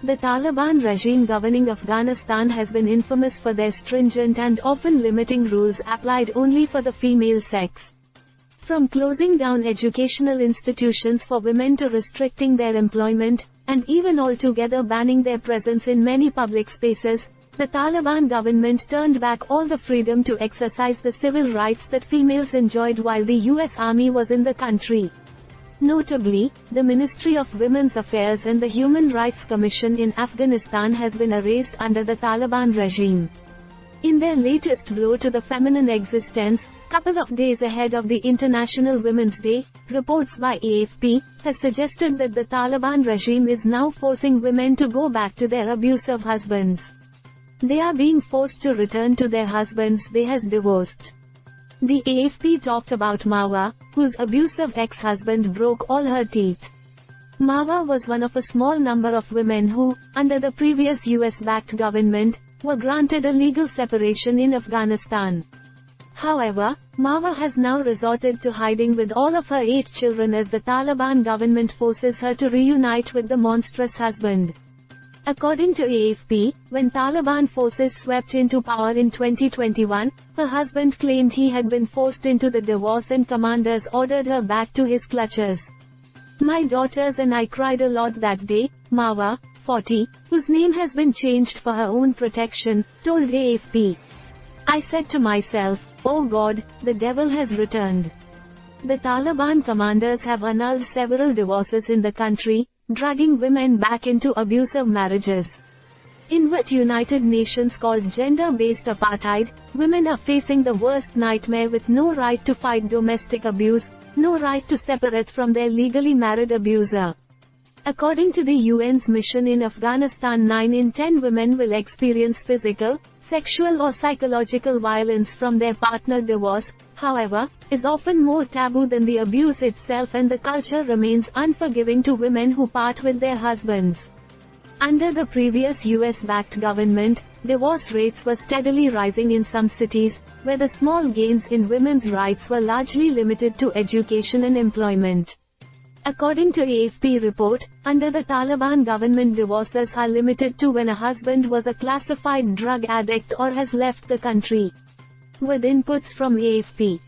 The Taliban regime governing Afghanistan has been infamous for their stringent and often limiting rules applied only for the female sex. From closing down educational institutions for women to restricting their employment, and even altogether banning their presence in many public spaces, the Taliban government turned back all the freedom to exercise the civil rights that females enjoyed while the US Army was in the country. Notably, the Ministry of Women's Affairs and the Human Rights Commission in Afghanistan has been erased under the Taliban regime. In their latest blow to the feminine existence, couple of days ahead of the International Women's Day, reports by AFP has suggested that the Taliban regime is now forcing women to go back to their abusive husbands. They are being forced to return to their husbands they has divorced. The AFP talked about Marwa, whose abusive ex-husband broke all her teeth. Marwa was one of a small number of women who, under the previous US-backed government, were granted a legal separation in Afghanistan. However, Marwa has now resorted to hiding with all of her 8 children as the Taliban government forces her to reunite with the monstrous husband. According to AFP, when Taliban forces swept into power in 2021, her husband claimed he had been forced into the divorce and commanders ordered her back to his clutches. "My daughters and I cried a lot that day," Marwa, 40, whose name has been changed for her own protection, told AFP. "I said to myself, oh God, the devil has returned." The Taliban commanders have annulled several divorces in the country, dragging women back into abusive marriages. In what United Nations called gender-based apartheid, women are facing the worst nightmare with no right to fight domestic abuse, no right to separate from their legally married abuser. According to the UN's mission in Afghanistan, 9 in 10 women will experience physical, sexual or psychological violence from their partner. Divorce, however, is often more taboo than the abuse itself, and the culture remains unforgiving to women who part with their husbands. Under the previous US-backed government, divorce rates were steadily rising in some cities, where the small gains in women's rights were largely limited to education and employment. According to AFP report, under the Taliban government, divorces are limited to when a husband was a classified drug addict or has left the country. With inputs from AFP.